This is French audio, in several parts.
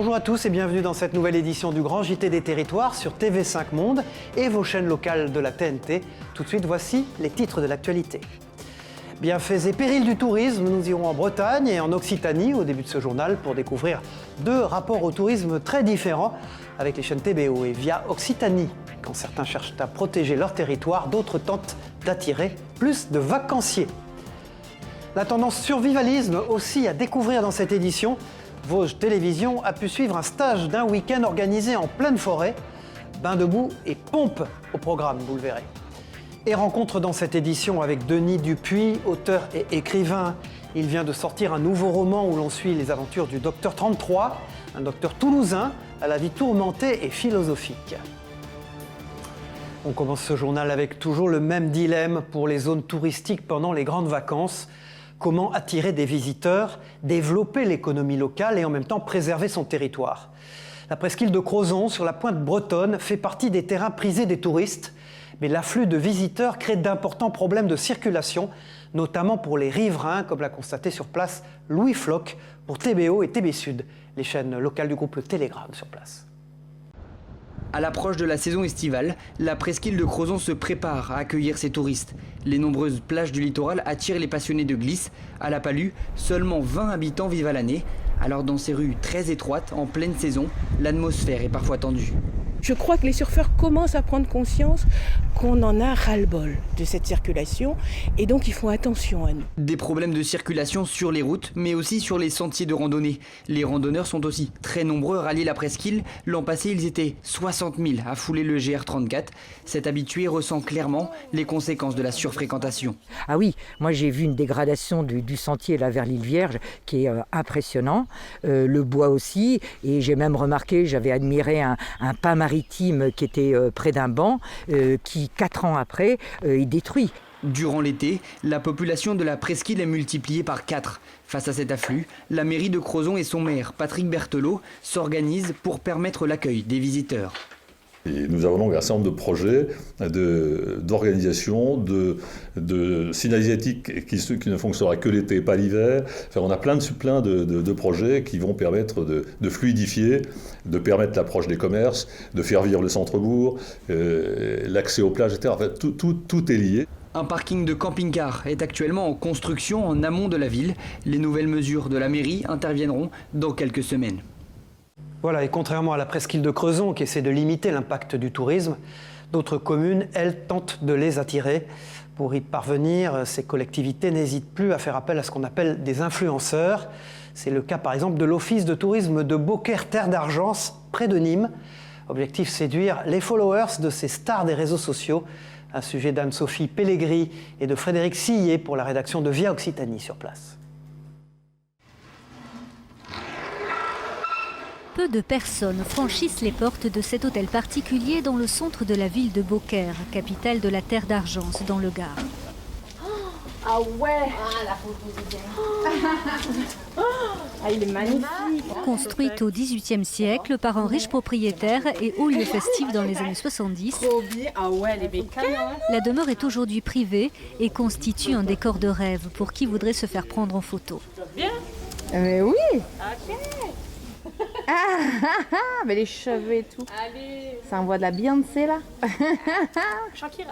Bonjour à tous et bienvenue dans cette nouvelle édition du Grand JT des Territoires sur TV5 Monde et vos chaînes locales de la TNT. Tout de suite, voici les titres de l'actualité. Bienfaits et périls du tourisme, nous irons en Bretagne et en Occitanie au début de ce journal pour découvrir deux rapports au tourisme très différents avec les chaînes TBO et Via Occitanie. Quand certains cherchent à protéger leur territoire, d'autres tentent d'attirer plus de vacanciers. La tendance survivalisme aussi à découvrir dans cette édition. Vosges Télévisions a pu suivre un stage d'un week-end organisé en pleine forêt. Bain de boue et pompe au programme, vous le verrez. Et rencontre dans cette édition avec Denis Dupuis, auteur et écrivain. Il vient de sortir un nouveau roman où l'on suit les aventures du docteur 33, un docteur toulousain à la vie tourmentée et philosophique. On commence ce journal avec toujours le même dilemme pour les zones touristiques pendant les grandes vacances. Comment attirer des visiteurs, développer l'économie locale et en même temps préserver son territoire. La presqu'île de Crozon, sur la pointe bretonne, fait partie des terrains prisés des touristes. Mais l'afflux de visiteurs crée d'importants problèmes de circulation, notamment pour les riverains, comme l'a constaté sur place Louis Floch pour TBO et TB Sud, les chaînes locales du groupe Le Télégramme sur place. À l'approche de la saison estivale, la presqu'île de Crozon se prépare à accueillir ses touristes. Les nombreuses plages du littoral attirent les passionnés de glisse. À La Palue, seulement 20 habitants vivent à l'année. Alors dans ces rues très étroites, en pleine saison, l'atmosphère est parfois tendue. Je crois que les surfeurs commencent à prendre conscience qu'on en a ras-le-bol de cette circulation et donc ils font attention à nous. Des problèmes de circulation sur les routes, mais aussi sur les sentiers de randonnée. Les randonneurs sont aussi très nombreux à rallier la presqu'île. L'an passé, ils étaient 60 000 à fouler le GR34. Cet habitué ressent clairement les conséquences de la surfréquentation. Ah oui, moi j'ai vu une dégradation du sentier là vers l'île Vierge qui est impressionnant. Le bois aussi, et j'ai même remarqué, j'avais admiré un pas maritime qui était près d'un banc qui 4 ans après est détruit. Durant l'été, la population de la presqu'île est multipliée par 4. Face à cet afflux, la mairie de Crozon et son maire, Patrick Berthelot, s'organisent pour permettre l'accueil des visiteurs. Et nous avons donc un certain nombre de projets d'organisation, de signalétique qui ne fonctionnera que l'été et pas l'hiver. Enfin, on a plein de projets qui vont permettre de fluidifier, de permettre l'approche des commerces, de faire vivre le centre-bourg, l'accès aux plages, etc. Enfin, tout est lié. Un parking de camping-car est actuellement en construction en amont de la ville. Les nouvelles mesures de la mairie interviendront dans quelques semaines. Voilà, et contrairement à la presqu'île de Crozon qui essaie de limiter l'impact du tourisme, d'autres communes, elles, tentent de les attirer. Pour y parvenir, ces collectivités n'hésitent plus à faire appel à ce qu'on appelle des influenceurs. C'est le cas par exemple de l'office de tourisme de Beaucaire Terre d'Argence, près de Nîmes. Objectif, séduire les followers de ces stars des réseaux sociaux. Un sujet d'Anne-Sophie Pellegrini et de Frédéric Sillet pour la rédaction de Via Occitanie sur place. Peu de personnes franchissent les portes de cet hôtel particulier dans le centre de la ville de Beaucaire, capitale de la Terre d'Argence, dans le Gard. Ah ouais, la photo il est magnifique. Construite au XVIIIe siècle par un riche propriétaire et haut lieu festif dans les années 70, la demeure est aujourd'hui privée et constitue un décor de rêve pour qui voudrait se faire prendre en photo. Mais oui. Ok. Mais les cheveux et tout. Allez. Ça envoie de la Beyoncé là. Shakira.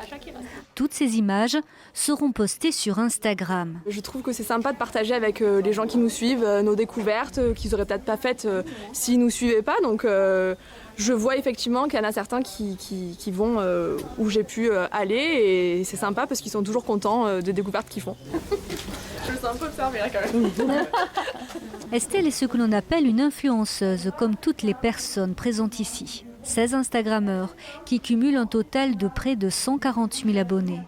Toutes ces images seront postées sur Instagram. Je trouve que c'est sympa de partager avec les gens qui nous suivent nos découvertes qu'ils n'auraient peut-être pas faites s'ils ne nous suivaient pas. Donc je vois effectivement qu'il y en a certains qui vont où j'ai pu aller et c'est sympa parce qu'ils sont toujours contents des découvertes qu'ils font. Je me sens un peu observée là quand même. Estelle est ce que l'on appelle une influenceuse, comme toutes les personnes présentes ici. 16 Instagrammeurs qui cumulent un total de près de 140 000 abonnés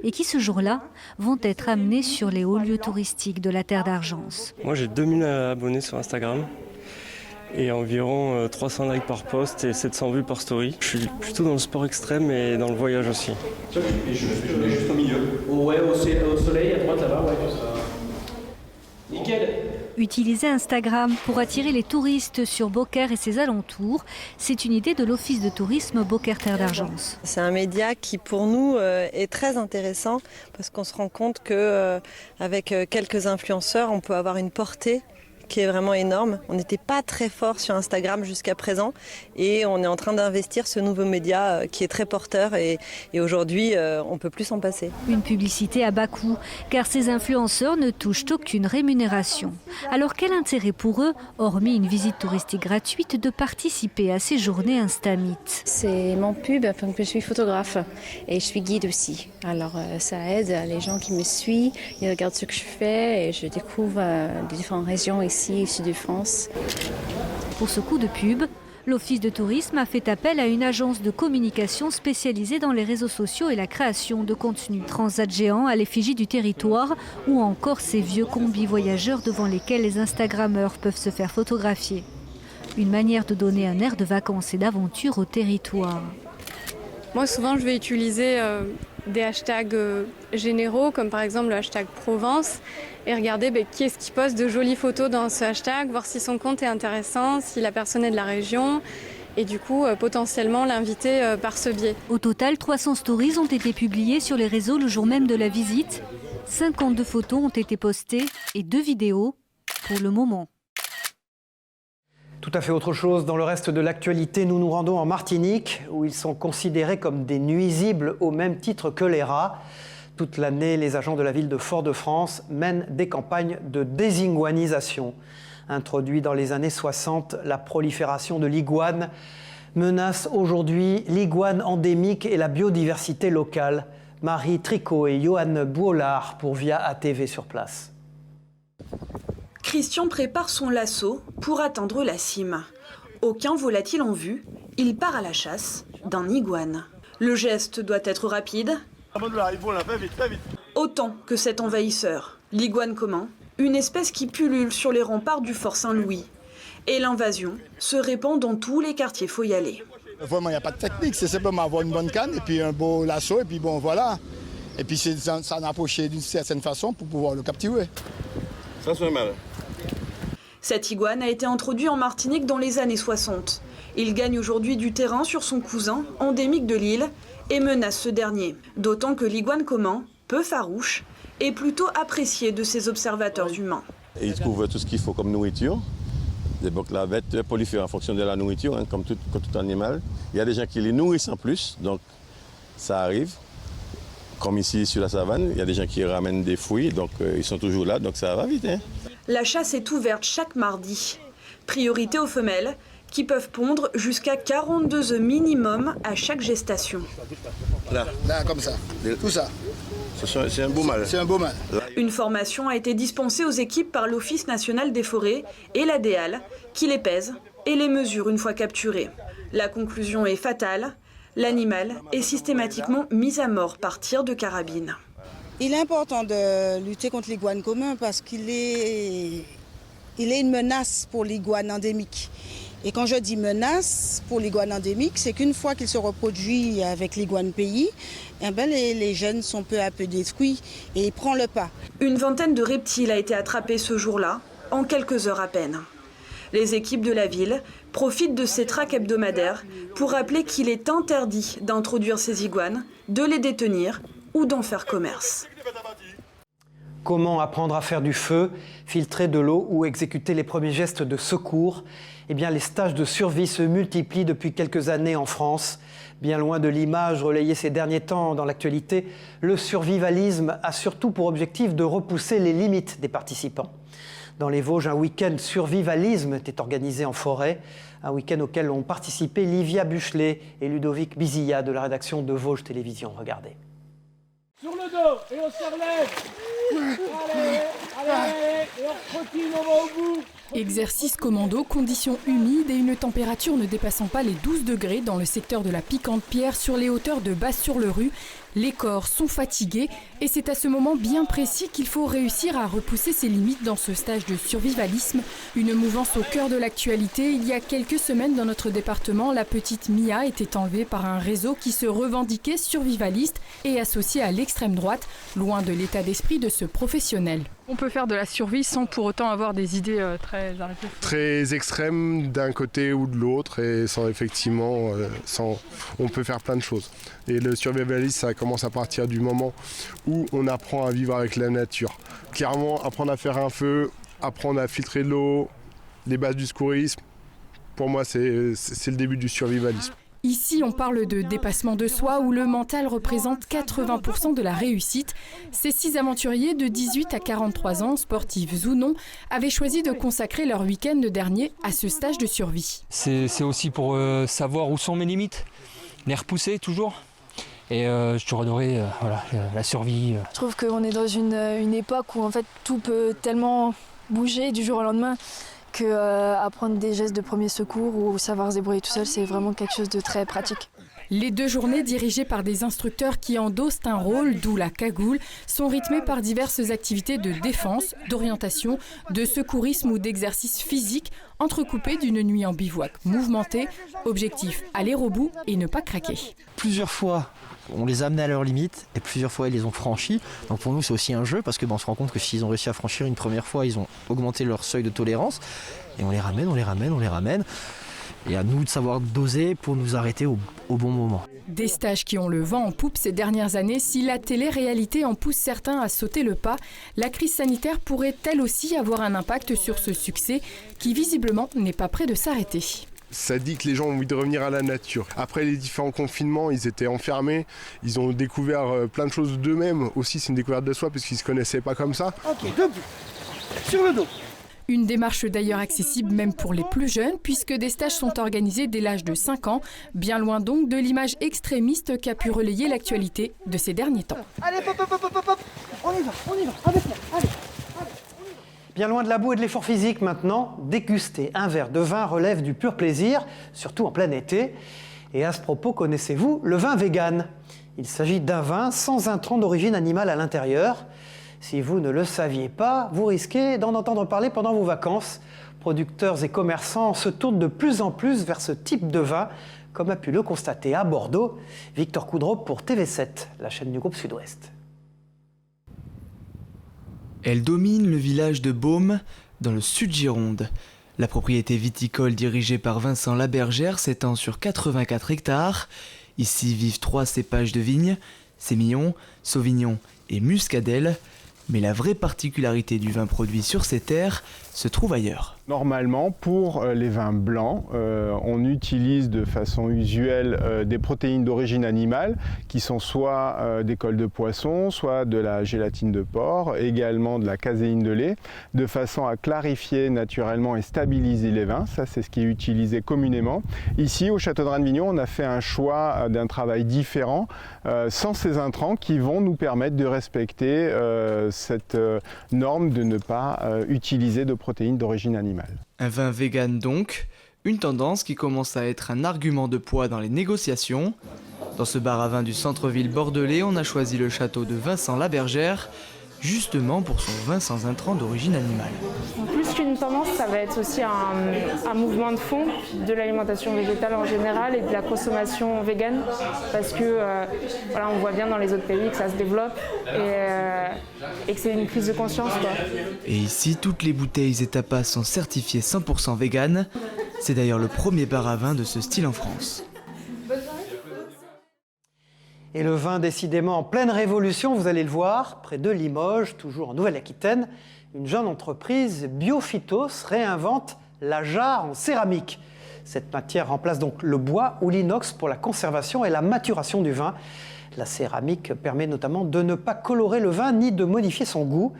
et qui ce jour-là vont être amenés sur les hauts lieux touristiques de la Terre d'Argence. Moi j'ai 2000 abonnés sur Instagram et environ 300 likes par post et 700 vues par story. Je suis plutôt dans le sport extrême et dans le voyage aussi. Je mets juste au milieu. Ouais, au soleil, à droite là-bas, ouais, comme ça. Nickel. Utiliser Instagram pour attirer les touristes sur Beaucaire et ses alentours, c'est une idée de l'Office de tourisme Beaucaire Terre d'Argence. C'est un média qui pour nous est très intéressant parce qu'on se rend compte qu'avec quelques influenceurs, on peut avoir une portée qui est vraiment énorme. On n'était pas très fort sur Instagram jusqu'à présent et on est en train d'investir ce nouveau média qui est très porteur et aujourd'hui on peut plus s'en passer. Une publicité à bas coût, car ces influenceurs ne touchent aucune rémunération. Alors quel intérêt pour eux, hormis une visite touristique gratuite, de participer à ces journées Instamit? C'est mon pub, donc je suis photographe et je suis guide aussi. Alors ça aide les gens qui me suivent, ils regardent ce que je fais et je découvre les différentes régions ici, sud de France. Pour ce coup de pub, l'Office de tourisme a fait appel à une agence de communication spécialisée dans les réseaux sociaux et la création de contenus. Transat géant à l'effigie du territoire ou encore ces vieux combis voyageurs devant lesquels les Instagrammeurs peuvent se faire photographier. Une manière de donner un air de vacances et d'aventure au territoire. Moi, souvent, je vais utiliser des hashtags généraux, comme par exemple le hashtag Provence, et regarder qui est-ce qui poste de jolies photos dans ce hashtag, voir si son compte est intéressant, si la personne est de la région, et du coup, potentiellement l'inviter par ce biais. Au total, 300 stories ont été publiées sur les réseaux le jour même de la visite. 52 photos ont été postées et 2 vidéos pour le moment. Tout à fait autre chose. Dans le reste de l'actualité, nous nous rendons en Martinique, où ils sont considérés comme des nuisibles au même titre que les rats. Toute l'année, les agents de la ville de Fort-de-France mènent des campagnes de désiguanisation. Introduit dans les années 60, la prolifération de l'iguane menace aujourd'hui l'iguane endémique et la biodiversité locale. Marie Tricot et Johan Bouolard pour Via ATV sur place. Christian prépare son lasso pour atteindre la cime. Aucun volatile en vue, il part à la chasse d'un iguane. Le geste doit être rapide, autant que cet envahisseur. L'iguane commun, une espèce qui pullule sur les remparts du Fort Saint-Louis. Et l'invasion se répand dans tous les quartiers, faut y aller. Vraiment, il n'y a pas de technique, c'est simplement avoir une bonne canne et puis un beau lasso et puis bon, voilà. Et puis c'est s'en approcher d'une certaine façon pour pouvoir le capturer. Ça se fait mal. Cette iguane a été introduit en Martinique dans les années 60. Il gagne aujourd'hui du terrain sur son cousin, endémique de l'île, et menace ce dernier. D'autant que l'iguane commun, peu farouche, est plutôt apprécié de ses observateurs humains. Et il trouve tout ce qu'il faut comme nourriture. Donc la bête prolifère en fonction de la nourriture, hein, comme tout animal. Il y a des gens qui les nourrissent en plus, donc ça arrive. Comme ici sur la savane, il y a des gens qui ramènent des fruits, donc ils sont toujours là, donc ça va vite. Hein. La chasse est ouverte chaque mardi. Priorité aux femelles, qui peuvent pondre jusqu'à 42 œufs minimum à chaque gestation. Là, comme ça, tout ça. C'est un beau mâle. C'est un beau mâle. Une formation a été dispensée aux équipes par l'Office national des forêts et la DEAL, qui les pèse et les mesure une fois capturés. La conclusion est fatale. L'animal est systématiquement mis à mort par tir de carabine. Il est important de lutter contre l'iguane commun parce qu'il est une menace pour l'iguane endémique. Et quand je dis menace pour l'iguane endémique, c'est qu'une fois qu'il se reproduit avec l'iguane pays, les jeunes sont peu à peu détruits et il prend le pas. Une vingtaine de reptiles a été attrapée ce jour-là, en quelques heures à peine. Les équipes de la ville profitent de ces traques hebdomadaires pour rappeler qu'il est interdit d'introduire ces iguanes, de les détenir ou d'en faire commerce. Comment apprendre à faire du feu, filtrer de l'eau ou exécuter les premiers gestes de secours? Eh bien, les stages de survie se multiplient depuis quelques années en France. Bien loin de l'image relayée ces derniers temps dans l'actualité, le survivalisme a surtout pour objectif de repousser les limites des participants. Dans les Vosges, un week-end survivalisme était organisé en forêt, un week-end auquel ont participé Livia Buchelet et Ludovic Bizilla de la rédaction de Vosges Télévisions. Regardez. Sur le dos et on se relève. Allez, et on continue, on va au bout. Exercice commando, conditions humides et une température ne dépassant pas les 12 degrés dans le secteur de la Piquante-Pierre sur les hauteurs de Basse-sur-le-Rue. Les corps sont fatigués et c'est à ce moment bien précis qu'il faut réussir à repousser ses limites dans ce stage de survivalisme. Une mouvance au cœur de l'actualité. Il y a quelques semaines dans notre département, la petite Mia était enlevée par un réseau qui se revendiquait survivaliste et associé à l'extrême droite, loin de l'état d'esprit de ce professionnel. On peut faire de la survie sans pour autant avoir des idées très extrêmes d'un côté ou de l'autre et on peut faire plein de choses. Et le survivalisme, ça commence à partir du moment où on apprend à vivre avec la nature. Clairement, apprendre à faire un feu apprendre à filtrer de l'eau, les bases du secourisme. Pour moi, c'est le début du survivalisme. Ici, on parle de dépassement de soi où le mental représente 80% de la réussite. Ces 6 aventuriers de 18 à 43 ans, sportifs ou non, avaient choisi de consacrer leur week-end dernier à ce stage de survie. C'est aussi pour savoir où sont mes limites, les repousser toujours. Et j'ai toujours adoré la survie. Je trouve qu'on est dans une époque où en fait, tout peut tellement bouger du jour au lendemain. Apprendre des gestes de premier secours ou savoir se débrouiller tout seul, c'est vraiment quelque chose de très pratique. Les 2 journées dirigées par des instructeurs qui endossent un rôle, d'où la cagoule, sont rythmées par diverses activités de défense, d'orientation, de secourisme ou d'exercice physique, entrecoupées d'une nuit en bivouac mouvementée. Objectif, aller au bout et ne pas craquer. Plusieurs fois, on les a amenés à leurs limites et plusieurs fois, ils les ont franchis. Donc pour nous, c'est aussi un jeu parce qu'on se rend compte que s'ils ont réussi à franchir une première fois, ils ont augmenté leur seuil de tolérance. Et on les ramène. Et à nous de savoir doser pour nous arrêter au bon moment. Des stages qui ont le vent en poupe ces dernières années. Si la télé-réalité en pousse certains à sauter le pas, la crise sanitaire pourrait elle aussi avoir un impact sur ce succès qui visiblement n'est pas près de s'arrêter. Ça dit que les gens ont envie de revenir à la nature. Après les différents confinements, ils étaient enfermés, ils ont découvert plein de choses d'eux-mêmes. Aussi, c'est une découverte de soi parce qu'ils ne se connaissaient pas comme ça. Ok, debout, sur le dos. Une démarche d'ailleurs accessible même pour les plus jeunes puisque des stages sont organisés dès l'âge de 5 ans, bien loin donc de l'image extrémiste qu'a pu relayer l'actualité de ces derniers temps. Allez, hop, on y va, avec moi, allez. Bien loin de la boue et de l'effort physique maintenant, déguster un verre de vin relève du pur plaisir, surtout en plein été. Et à ce propos, connaissez-vous le vin vegan ? Il s'agit d'un vin sans intrants d'origine animale à l'intérieur. Si vous ne le saviez pas, vous risquez d'en entendre parler pendant vos vacances. Producteurs et commerçants se tournent de plus en plus vers ce type de vin, comme a pu le constater à Bordeaux. Victor Coudreau pour TV7, la chaîne du groupe Sud-Ouest. Elle domine le village de Baume, dans le Sud-Gironde. La propriété viticole dirigée par Vincent Labergère s'étend sur 84 hectares. Ici vivent 3 cépages de vignes, Sémillon, Sauvignon et Muscadelle. Mais la vraie particularité du vin produit sur ces terres se trouve ailleurs. Normalement, pour les vins blancs, on utilise de façon usuelle des protéines d'origine animale qui sont soit des cols de poisson, soit de la gélatine de porc, également de la caséine de lait, de façon à clarifier naturellement et stabiliser les vins. Ça, c'est ce qui est utilisé communément. Ici, au Château de Ranne-Vignon, on a fait un choix d'un travail différent, sans ces intrants qui vont nous permettre de respecter cette norme de ne pas utiliser de protéines d'origine animale. Un vin vegan donc, une tendance qui commence à être un argument de poids dans les négociations. Dans ce bar à vin du centre-ville bordelais, on a choisi le château de Vincent Labergère, justement pour son vin sans intrants d'origine animale. Plus qu'une tendance, ça va être aussi un mouvement de fond de l'alimentation végétale en général et de la consommation végane, parce que on voit bien dans les autres pays que ça se développe et que c'est une prise de conscience, quoi. Et ici, toutes les bouteilles et tapas sont certifiées 100% vegan. C'est d'ailleurs le premier bar à vin de ce style en France. Et le vin décidément en pleine révolution, vous allez le voir, près de Limoges, toujours en Nouvelle-Aquitaine, une jeune entreprise, Biophytos, réinvente la jarre en céramique. Cette matière remplace donc le bois ou l'inox pour la conservation et la maturation du vin. La céramique permet notamment de ne pas colorer le vin ni de modifier son goût.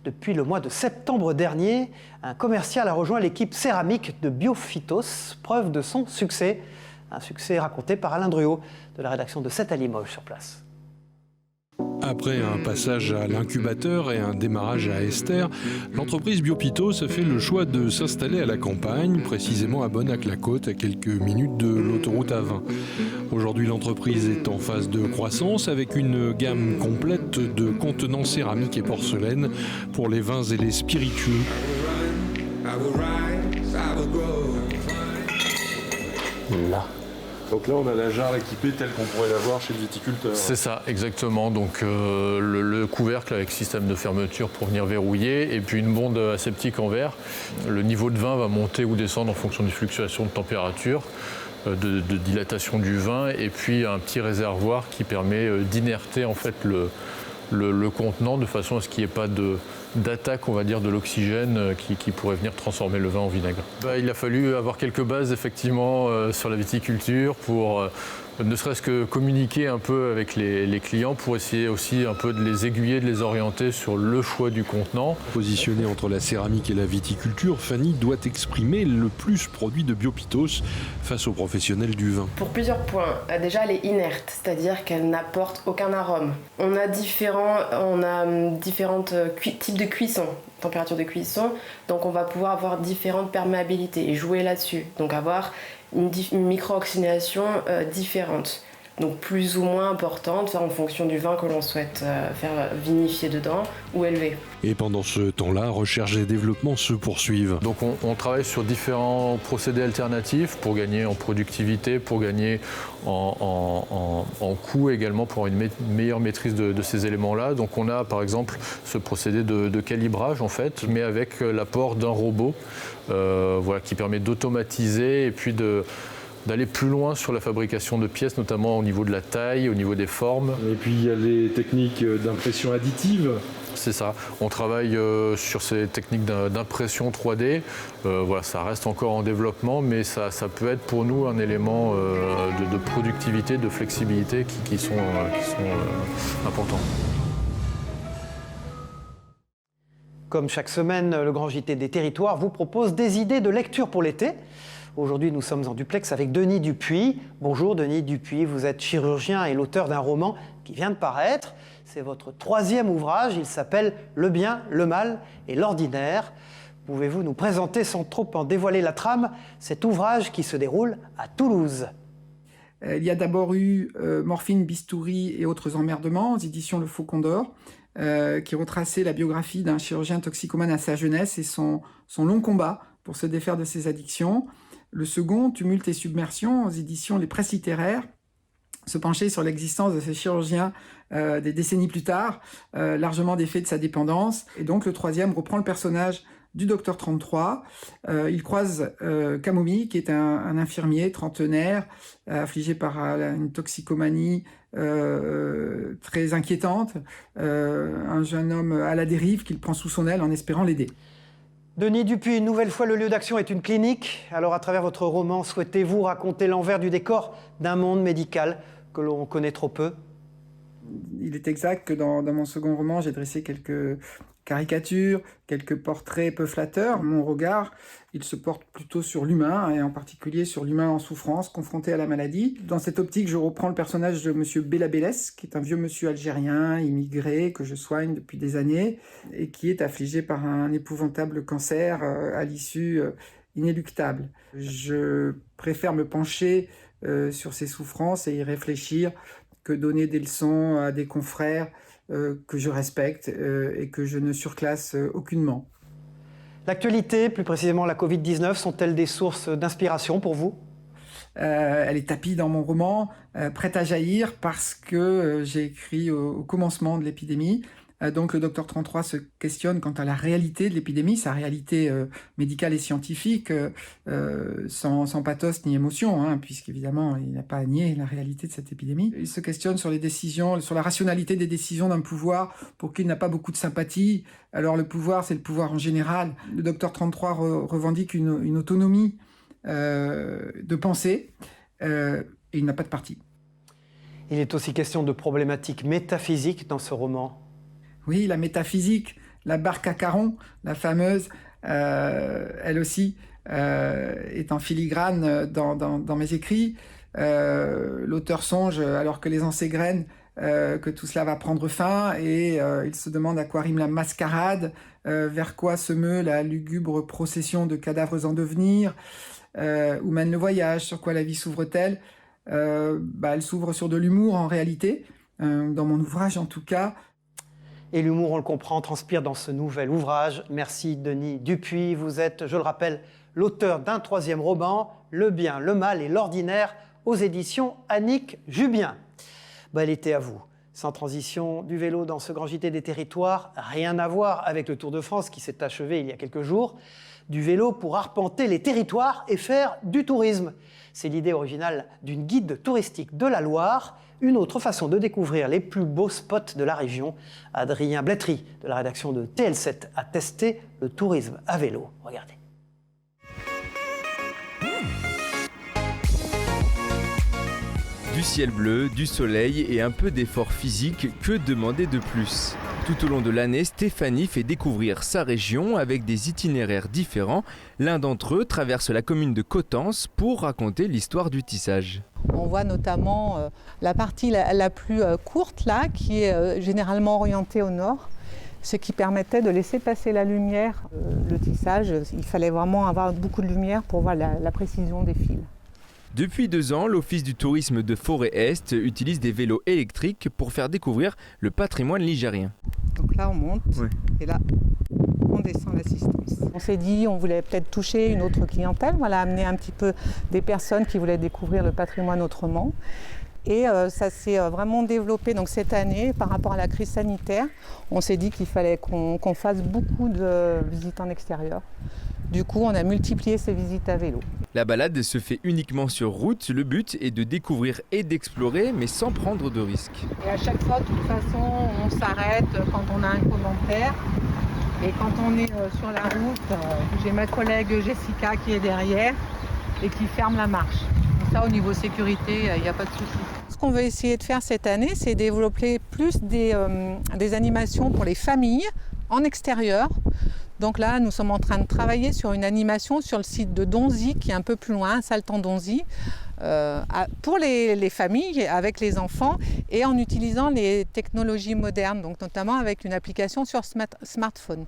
Depuis le mois de septembre dernier, un commercial a rejoint l'équipe céramique de Biophytos, preuve de son succès. Un succès raconté par Alain Druot de la rédaction de 7 à Limoges sur place. Après un passage à l'incubateur et un démarrage à Esther, l'entreprise Biophytos a fait le choix de s'installer à la campagne, précisément à Bonnac-la-Côte, à quelques minutes de l'autoroute A20. Aujourd'hui, l'entreprise est en phase de croissance avec une gamme complète de contenants céramiques et porcelaine pour les vins et les spiritueux. Là. Donc là, on a la jarre équipée telle qu'on pourrait l'avoir chez le viticulteur. C'est ça, exactement. Donc le couvercle avec système de fermeture pour venir verrouiller et puis une bonde aseptique en verre. Le niveau de vin va monter ou descendre en fonction des fluctuations de température, de dilatation du vin et puis un petit réservoir qui permet d'inerter en fait le contenant de façon à ce qu'il n'y ait pas d'attaque, on va dire, de l'oxygène qui pourrait venir transformer le vin en vinaigre. Il a fallu avoir quelques bases effectivement sur la viticulture pour ne serait-ce que communiquer un peu avec les clients pour essayer aussi un peu de les aiguiller, de les orienter sur le choix du contenant. Positionnée entre la céramique et la viticulture, Fanny doit exprimer le plus produit de Biopitos face aux professionnels du vin. Pour plusieurs points. Déjà, elle est inerte, c'est-à-dire qu'elle n'apporte aucun arôme. On a différents types de cuisson, température de cuisson, donc on va pouvoir avoir différentes perméabilités et jouer là-dessus. Donc avoir une micro-oxydation différente, donc plus ou moins importante en fonction du vin que l'on souhaite faire vinifier dedans ou élever. Et pendant ce temps-là, recherche et développement se poursuivent. Donc on travaille sur différents procédés alternatifs pour gagner en productivité, pour gagner en coût également, pour avoir une meilleure maîtrise de ces éléments-là. Donc on a par exemple ce procédé de calibrage en fait, mais avec l'apport d'un robot qui permet d'automatiser et puis d'aller plus loin sur la fabrication de pièces, notamment au niveau de la taille, au niveau des formes. Et puis il y a les techniques d'impression additive. C'est ça, on travaille sur ces techniques d'impression 3D. Ça reste encore en développement, mais ça peut être pour nous un élément de productivité, de flexibilité qui sont importants. Comme chaque semaine, le Grand JT des Territoires vous propose des idées de lecture pour l'été. Aujourd'hui, nous sommes en duplex avec Denis Dupuis. Bonjour Denis Dupuis, vous êtes chirurgien et l'auteur d'un roman qui vient de paraître. C'est votre 3e ouvrage, il s'appelle « Le bien, le mal et l'ordinaire ». Pouvez-vous nous présenter sans trop en dévoiler la trame, cet ouvrage qui se déroule à Toulouse? Il y a d'abord eu Morphine, Bistouri et autres emmerdements aux éditions Le Faucon d'Or, qui retraçait la biographie d'un chirurgien toxicomane à sa jeunesse et son long combat pour se défaire de ses addictions. Le second, Tumulte et submersion, aux éditions Les Presses littéraires, se penchait sur l'existence de ce chirurgien des décennies plus tard, largement défait de sa dépendance. Et donc le troisième reprend le personnage du docteur 33. Il croise Camomille, qui est un infirmier trentenaire, affligé par une toxicomanie très inquiétante, un jeune homme à la dérive qu'il prend sous son aile en espérant l'aider. Denis Dupuis, une nouvelle fois, le lieu d'action est une clinique. Alors, à travers votre roman, souhaitez-vous raconter l'envers du décor d'un monde médical que l'on connaît trop peu? Il est exact que dans mon second roman, j'ai dressé quelques caricatures, quelques portraits peu flatteurs. Mon regard, il se porte plutôt sur l'humain, et en particulier sur l'humain en souffrance, confronté à la maladie. Dans cette optique, je reprends le personnage de monsieur Bellabellès, qui est un vieux monsieur algérien, immigré, que je soigne depuis des années, et qui est affligé par un épouvantable cancer à l'issue inéluctable. Je préfère me pencher sur ses souffrances et y réfléchir que donner des leçons à des confrères que je respecte et que je ne surclasse aucunement. L'actualité, plus précisément la Covid-19, sont-elles des sources d'inspiration pour vous? Elle est tapie dans mon roman, prête à jaillir, parce que j'ai écrit au commencement de l'épidémie. Donc le docteur 33 se questionne quant à la réalité de l'épidémie, sa réalité médicale et scientifique, sans pathos ni émotion, puisqu'évidemment il n'a pas à nier la réalité de cette épidémie. Il se questionne sur les décisions, sur la rationalité des décisions d'un pouvoir pour qui il n'a pas beaucoup de sympathie. Alors le pouvoir, c'est le pouvoir en général. Le docteur 33 revendique une autonomie de pensée, et il n'a pas de parti. Il est aussi question de problématiques métaphysiques dans ce roman. Oui, la métaphysique, la barque à Caron, la fameuse, elle aussi est en filigrane dans mes écrits. L'auteur songe, alors que les ans s'égrènent, que tout cela va prendre fin, et il se demande à quoi rime la mascarade, vers quoi se meut la lugubre procession de cadavres en devenir, où mène le voyage, sur quoi la vie s'ouvre-t-elle. Elle s'ouvre sur de l'humour en réalité, dans mon ouvrage en tout cas. Et l'humour, on le comprend, transpire dans ce nouvel ouvrage. Merci Denis Dupuis. Vous êtes, je le rappelle, l'auteur d'un 3e roman, Le bien, le mal et l'ordinaire, aux éditions Annick Jubien. Bel été à vous. Sans transition, du vélo dans ce Grand JT des Territoires, rien à voir avec le Tour de France qui s'est achevé il y a quelques jours. Du vélo pour arpenter les territoires et faire du tourisme. C'est l'idée originale d'une guide touristique de la Loire, une autre façon de découvrir les plus beaux spots de la région. Adrien Blétry, de la rédaction de TL7, a testé le tourisme à vélo. Regardez. Du ciel bleu, du soleil et un peu d'effort physique, que demander de plus ? Tout au long de l'année, Stéphanie fait découvrir sa région avec des itinéraires différents. L'un d'entre eux traverse la commune de Coutances pour raconter l'histoire du tissage. On voit notamment la partie la plus courte là, qui est généralement orientée au nord, ce qui permettait de laisser passer la lumière. Le tissage, il fallait vraiment avoir beaucoup de lumière pour voir la précision des fils. Depuis 2 ans, l'Office du tourisme de Forêt-Est utilise des vélos électriques pour faire découvrir le patrimoine ligérien. Donc là on monte et là on descend l'assistance. On s'est dit on voulait peut-être toucher une autre clientèle, voilà, amener un petit peu des personnes qui voulaient découvrir le patrimoine autrement. Et ça s'est vraiment développé donc, cette année par rapport à la crise sanitaire. On s'est dit qu'il fallait qu'on fasse beaucoup de visites en extérieur. Du coup, on a multiplié ces visites à vélo. La balade se fait uniquement sur route. Le but est de découvrir et d'explorer, mais sans prendre de risques. Et à chaque fois, de toute façon, on s'arrête quand on a un commentaire. Et quand on est sur la route, j'ai ma collègue Jessica qui est derrière et qui ferme la marche. Donc ça, au niveau sécurité, il n'y a pas de souci. Ce qu'on veut essayer de faire cette année, c'est développer plus des animations pour les familles en extérieur. Donc là, nous sommes en train de travailler sur une animation sur le site de Donzy, qui est un peu plus loin, Saltan-Donzy, pour les familles, avec les enfants, et en utilisant les technologies modernes, donc notamment avec une application sur smartphone.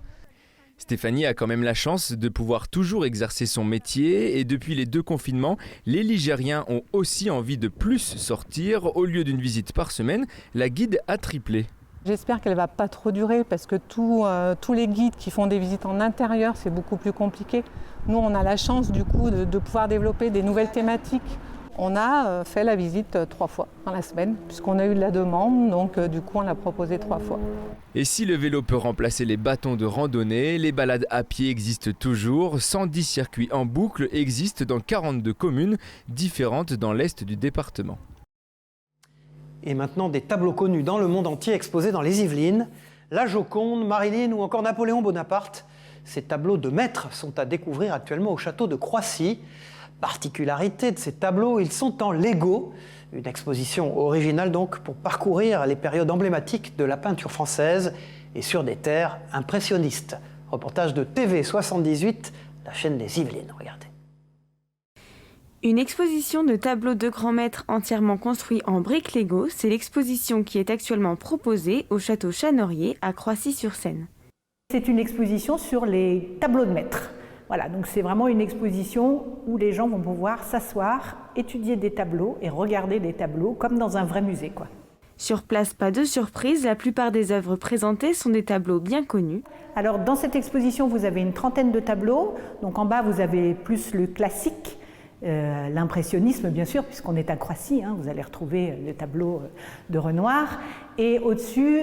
Stéphanie a quand même la chance de pouvoir toujours exercer son métier et depuis les 2 confinements, les Ligériens ont aussi envie de plus sortir. Au lieu d'une visite par semaine, la guide a triplé. J'espère qu'elle ne va pas trop durer parce que tous les guides qui font des visites en intérieur, c'est beaucoup plus compliqué. Nous, on a la chance du coup de pouvoir développer des nouvelles thématiques. On a fait la visite 3 fois dans la semaine puisqu'on a eu de la demande, donc du coup on l'a proposé 3 fois. Et si le vélo peut remplacer les bâtons de randonnée, les balades à pied existent toujours. 110 circuits en boucle existent dans 42 communes différentes dans l'est du département. Et maintenant, des tableaux connus dans le monde entier exposés dans les Yvelines. La Joconde, Marilyn ou encore Napoléon Bonaparte. Ces tableaux de maître sont à découvrir actuellement au château de Croissy. Particularité de ces tableaux, ils sont en Lego. Une exposition originale donc pour parcourir les périodes emblématiques de la peinture française et sur des terres impressionnistes. Reportage de TV78, la chaîne des Yvelines. Regardez. Une exposition de tableaux de grands maîtres entièrement construits en briques Lego, c'est l'exposition qui est actuellement proposée au château Chanorier à Croissy-sur-Seine. C'est une exposition sur les tableaux de maîtres. Voilà, donc c'est vraiment une exposition où les gens vont pouvoir s'asseoir, étudier des tableaux et regarder des tableaux comme dans un vrai musée, quoi. Sur place, pas de surprise, la plupart des œuvres présentées sont des tableaux bien connus. Alors dans cette exposition, vous avez une trentaine de tableaux. Donc en bas, vous avez plus le classique. L'impressionnisme bien sûr, puisqu'on est à Croissy, vous allez retrouver le tableau de Renoir. Et au-dessus,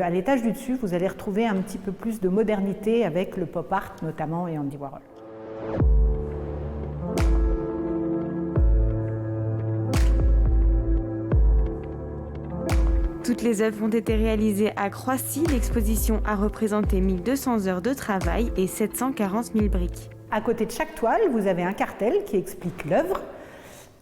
à l'étage du dessus, vous allez retrouver un petit peu plus de modernité avec le pop art notamment et Andy Warhol. Toutes les œuvres ont été réalisées à Croissy. L'exposition a représenté 1200 heures de travail et 740 000 briques. À côté de chaque toile, vous avez un cartel qui explique l'œuvre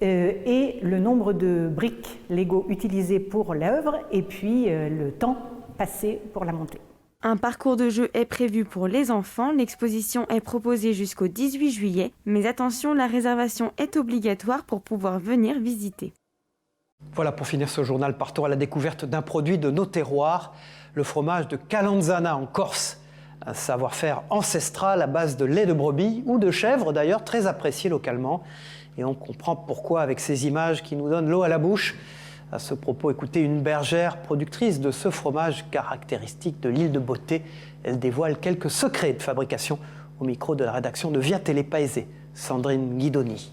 et le nombre de briques Lego utilisées pour l'œuvre et puis le temps passé pour la monter. Un parcours de jeu est prévu pour les enfants. L'exposition est proposée jusqu'au 18 juillet. Mais attention, la réservation est obligatoire pour pouvoir venir visiter. Voilà, pour finir ce journal, partons à la découverte d'un produit de nos terroirs, le fromage de Calanzana en Corse. Un savoir-faire ancestral à base de lait de brebis ou de chèvre d'ailleurs, très apprécié localement. Et on comprend pourquoi avec ces images qui nous donnent l'eau à la bouche. À ce propos, écoutez une bergère productrice de ce fromage caractéristique de l'île de Beauté. Elle dévoile quelques secrets de fabrication au micro de la rédaction de Via Télé Paese, Sandrine Guidoni.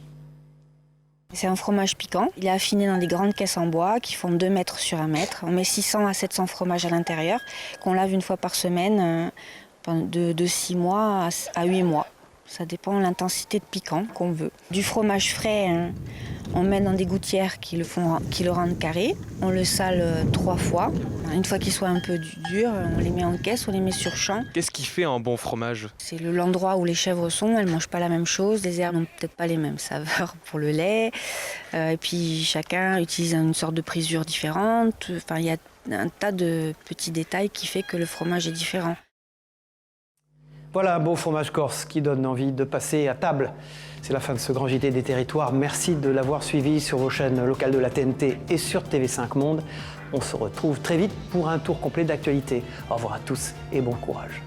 C'est un fromage piquant. Il est affiné dans des grandes caisses en bois qui font 2 mètres sur 1 mètre. On met 600 à 700 fromages à l'intérieur, qu'on lave une fois par semaine de 6 mois à 8 mois. Ça dépend de l'intensité de piquant qu'on veut. Du fromage frais, hein, on met dans des gouttières qui le rendent carré. On le sale 3 fois. Une fois qu'il soit un peu dur, on les met en caisse, on les met sur champ. Qu'est-ce qui fait un bon fromage? C'est l'endroit où les chèvres sont, elles ne mangent pas la même chose, les herbes n'ont peut-être pas les mêmes saveurs pour le lait. Et puis chacun utilise une sorte de brisure différente. Enfin, il y a un tas de petits détails qui fait que le fromage est différent. Voilà un beau fromage corse qui donne envie de passer à table. C'est la fin de ce grand JT des territoires. Merci de l'avoir suivi sur vos chaînes locales de la TNT et sur TV5 Monde. On se retrouve très vite pour un tour complet d'actualité. Au revoir à tous et bon courage.